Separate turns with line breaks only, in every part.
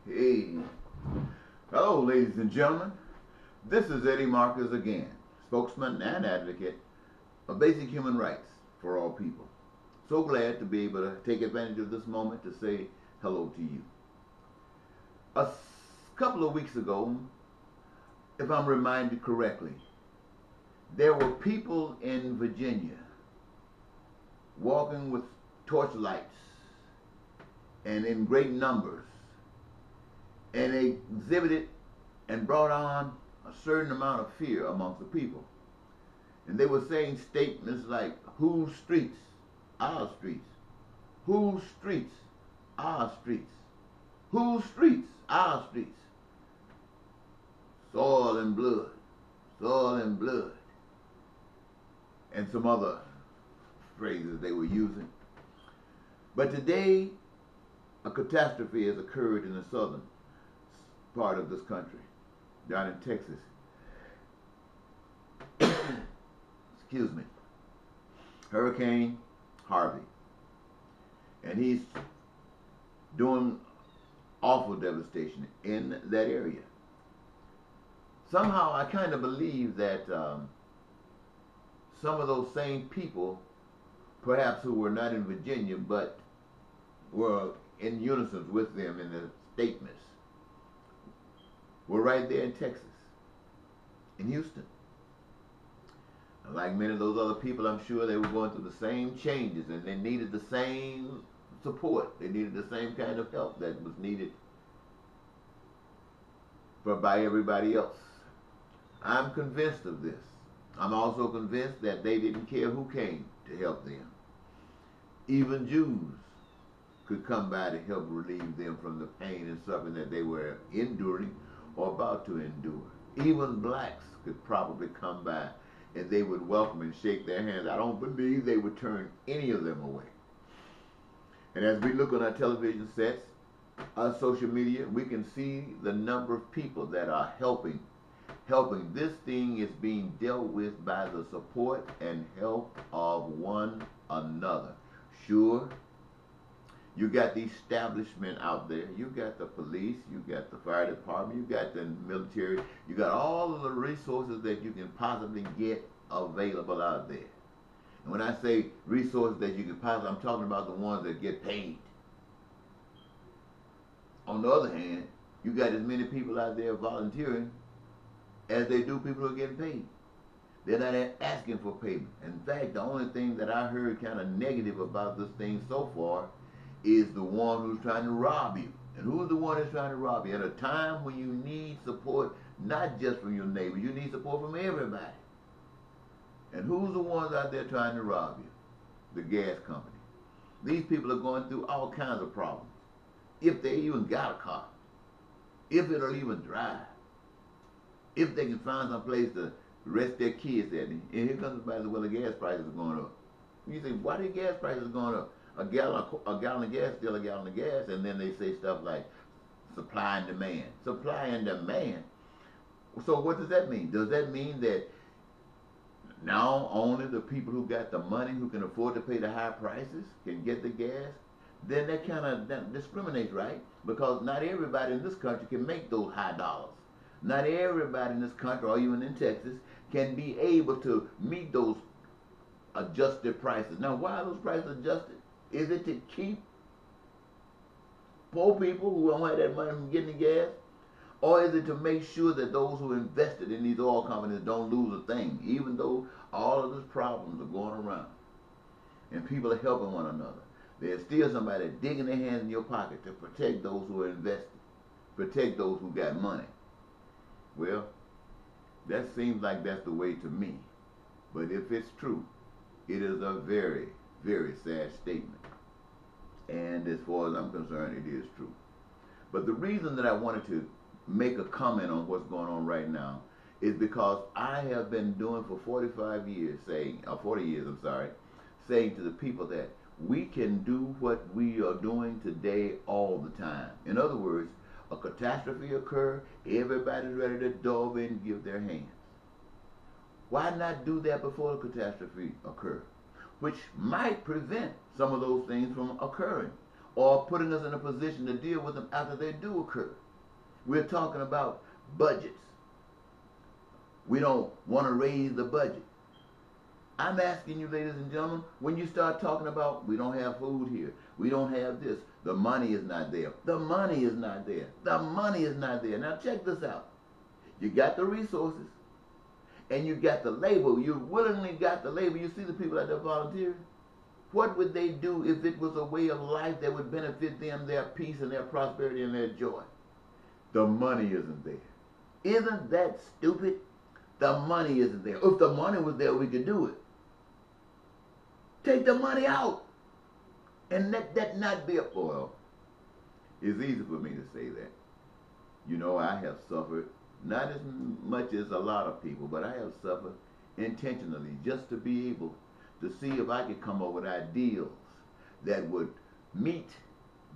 Hey, hello, ladies and gentlemen. This is Eddie Marcus again, spokesman and advocate of basic human rights for all people. So glad to be able to take advantage of this moment to say hello to you. A couple of weeks ago, if I'm reminded correctly, there were people in Virginia walking with torchlights and in great numbers, and they exhibited and brought on a certain amount of fear amongst the people. And they were saying statements like, whose streets? Our streets. Whose streets? Our streets. Whose streets? Our streets. Soil and blood. Soil and blood. And some other phrases they were using. But today, a catastrophe has occurred in the southern part of this country, down in Texas. Excuse me. Hurricane Harvey. And he's doing awful devastation in that area. Somehow I kind of believe that some of those same people, perhaps who were not in Virginia, but were in unison with them in the statements, were right there in Texas, in Houston. Like many of those other people, I'm sure they were going through the same changes and they needed the same support. They needed the same kind of help that was needed by everybody else. I'm convinced of this. I'm also convinced that they didn't care who came to help them. Even Jews could come by to help relieve them from the pain and suffering that they were enduring or about to endure. Even blacks could probably come by and they would welcome and shake their hands. I don't believe they would turn any of them away. And as we look on our television sets, our social media, we can see the number of people that are helping. This thing is being dealt with by the support and help of one another. Sure, you got the establishment out there. You got the police. You got the fire department. You got the military. You got all of the resources that you can possibly get available out there. And when I say resources that you can possibly, I'm talking about the ones that get paid. On the other hand, you got as many people out there volunteering as they do people who are getting paid. They're not asking for payment. In fact, the only thing that I heard kind of negative about this thing so far is the one who's trying to rob you. And who's the one that's trying to rob you? At a time when you need support, not just from your neighbors, you need support from everybody. And who's the ones out there trying to rob you? The gas company. These people are going through all kinds of problems. If they even got a car. If it'll even drive. If they can find some place to rest their kids at. And here comes the fact, well, the gas prices are going up. You say, why are the gas prices going up? A gallon of gas is still a gallon of gas, and then they say stuff like supply and demand. Supply and demand. So what does that mean? Does that mean that now only the people who got the money, who can afford to pay the high prices, can get the gas? Then that kind of discriminates, right? Because not everybody in this country can make those high dollars. Not everybody in this country, or even in Texas, can be able to meet those adjusted prices. Now, why are those prices adjusted? Is it to keep poor people who don't have that money from getting the gas? Or is it to make sure that those who invested in these oil companies don't lose a thing, even though all of these problems are going around and people are helping one another? There's still somebody digging their hands in your pocket to protect those who are invested, protect those who got money. Well, that seems like that's the way to me. But if it's true, it is a very, very sad statement. And as far as I'm concerned, it is true. But the reason that I wanted to make a comment on what's going on right now is because I have been doing for 45 years, 40 years, saying to the people that we can do what we are doing today all the time. In other words, a catastrophe occur, everybody's ready to dove in and give their hands. Why not do that before the catastrophe occurs? Which might prevent some of those things from occurring. or putting us in a position to deal with them after they do occur. We're talking about budgets. We don't want to raise the budget. I'm asking you, ladies and gentlemen, when you start talking about we don't have food here, we don't have this, the money is not there. The money is not there. The money is not there. Now check this out. You got the resources and you got the labor. You willingly got the labor. You see the people out there volunteering? What would they do if it was a way of life that would benefit them, their peace and their prosperity and their joy? The money isn't there. Isn't that stupid? The money isn't there. If the money was there, we could do it. Take the money out and let that not be a foil. It's easy for me to say that. You know, I have suffered, not as much as a lot of people, but I have suffered intentionally just to be able to see if I could come up with ideals that would meet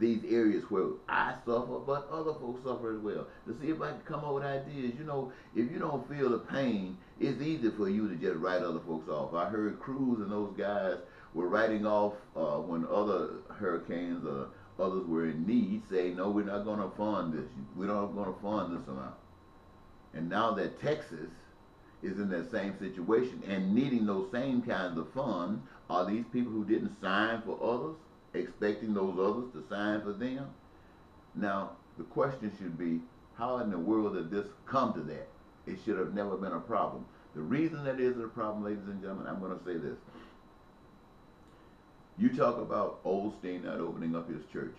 these areas where I suffer, but other folks suffer as well. To see if I could come up with ideas. You know, if you don't feel the pain, it's easy for you to just write other folks off. I heard Cruz and those guys were writing off when other hurricanes or others were in need, saying, no, we're not going to fund this. We're not going to fund this amount. And now that Texas is in that same situation and needing those same kinds of funds, are these people who didn't sign for others expecting those others to sign for them? Now, the question should be, how in the world did this come to that? It should have never been a problem. The reason that is a problem, ladies and gentlemen, I'm going to say this. You talk about Osteen not opening up his church.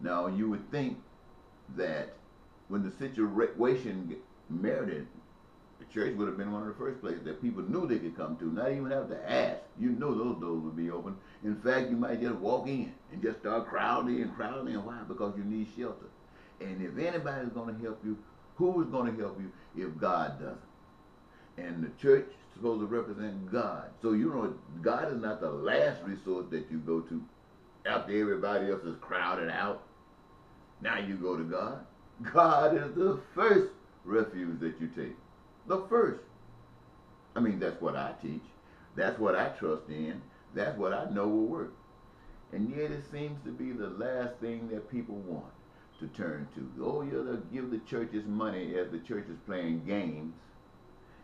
Now, you would think that when the situation merited, the church would have been one of the first places that people knew they could come to, not even have to ask. You know those doors would be open. In fact, you might just walk in and just start crowding and crowding. Why? Because you need shelter. And if anybody's going to help you, who is going to help you if God doesn't? And the church is supposed to represent God. So you know, God is not the last resort that you go to after everybody else is crowded out. Now you go to God. God is the first refuge that you take. The first. I mean, that's what I teach. That's what I trust in. That's what I know will work. And yet it seems to be the last thing that people want to turn to. Oh, yeah, they'll give the churches money as the church is playing games.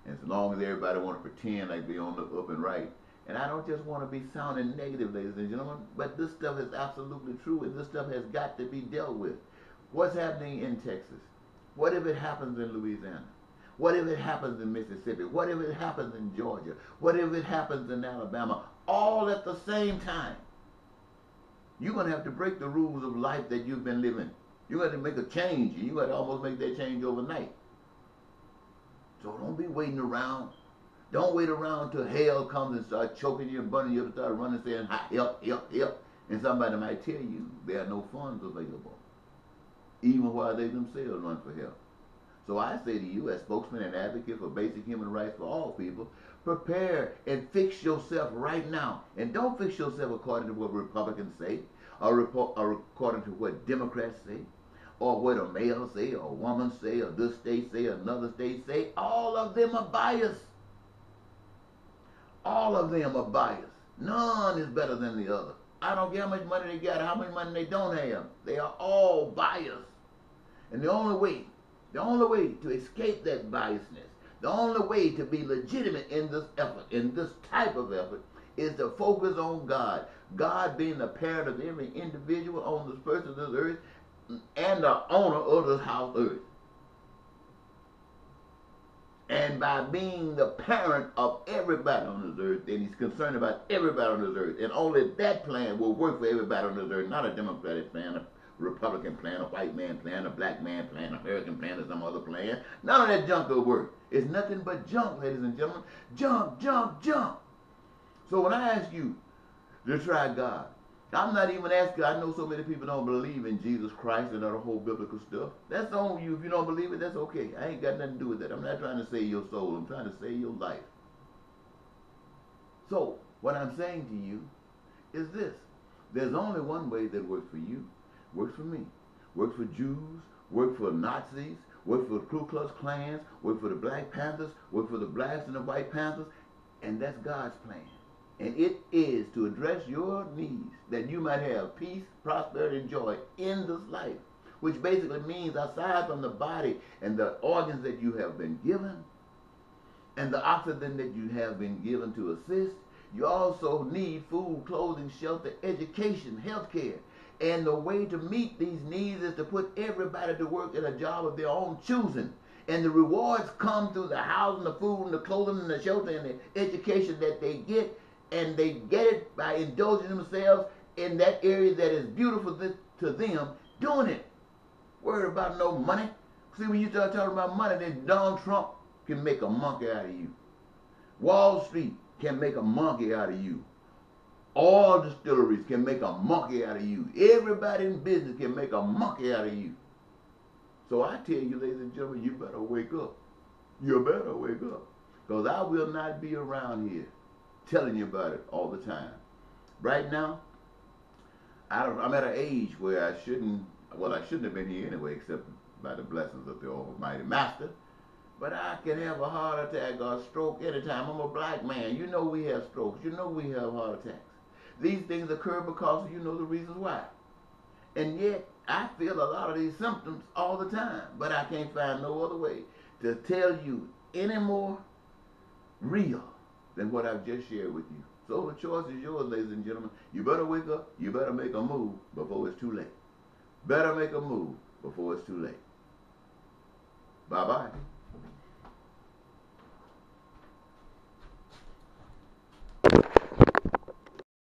And as long as everybody want to pretend like they're on the up and right. And I don't just want to be sounding negative, ladies and gentlemen, but this stuff is absolutely true, and this stuff has got to be dealt with. What's happening in Texas? What if it happens in Louisiana? What if it happens in Mississippi? What if it happens in Georgia? What if it happens in Alabama? All at the same time. You're going to have to break the rules of life that you've been living. You're going to make a change. You're going to almost make that change overnight. So don't be waiting around. Don't wait around till hell comes and start choking you and burning you up and start running saying, help, help, help. And somebody might tell you there are no funds available, even while they themselves run for help. So I say to you, as spokesman and advocate for basic human rights for all people, prepare and fix yourself right now. And don't fix yourself according to what Republicans say, or according to what Democrats say, or what a male say, or a woman say, or this state say, or another state say. All of them are biased. All of them are biased. None is better than the other. I don't care how much money they got or how much money they don't have. They are all biased. And the only way to escape that biasness, the only way to be legitimate in this effort, in this type of effort, is to focus on God. God being the parent of every individual on this person of this earth and the owner of this house earth. And by being the parent of everybody on this earth, then he's concerned about everybody on this earth. And only that plan will work for everybody on this earth, not a Democratic plan, a Republican plan, a white man plan, a black man plan, a American plan, or some other plan. None of that junk will work. It's nothing but junk, ladies and gentlemen. Junk, junk, junk. So when I ask you to try God, I'm not even asking. I know so many people don't believe in Jesus Christ and other whole biblical stuff. That's on you. If you don't believe it, that's okay. I ain't got nothing to do with that. I'm not trying to save your soul. I'm trying to save your life. So what I'm saying to you is this. There's only one way that works for you, works for me, works for Jews, works for Nazis, works for the Ku Klux Klans, works for the Black Panthers, works for the blacks and the white Panthers, and that's God's plan. And it is to address your needs that you might have peace, prosperity, and joy in this life. Which basically means aside from the body and the organs that you have been given and the oxygen that you have been given to assist, you also need food, clothing, shelter, education, health care. And the way to meet these needs is to put everybody to work at a job of their own choosing. And the rewards come through the housing, the food, and the clothing, and the shelter, and the education that they get. And they get it by indulging themselves in that area that is beautiful to them, doing it. Worried about no money. See, when you start talking about money, then Donald Trump can make a monkey out of you. Wall Street can make a monkey out of you. All distilleries can make a monkey out of you. Everybody in business can make a monkey out of you. So I tell you, ladies and gentlemen, you better wake up. You better wake up. Because I will not be around here telling you about it all the time. Right now, I'm at an age where I shouldn't have been here anyway, except by the blessings of the Almighty Master. But I can have a heart attack or a stroke anytime. I'm a black man. You know we have strokes. You know we have heart attacks. These things occur because you know the reasons why. And yet, I feel a lot of these symptoms all the time. But I can't find no other way to tell you any more real than what I've just shared with you. So the choice is yours, ladies and gentlemen. You better wake up. You better make a move before it's too late. Better make a move before it's too late. Bye-bye.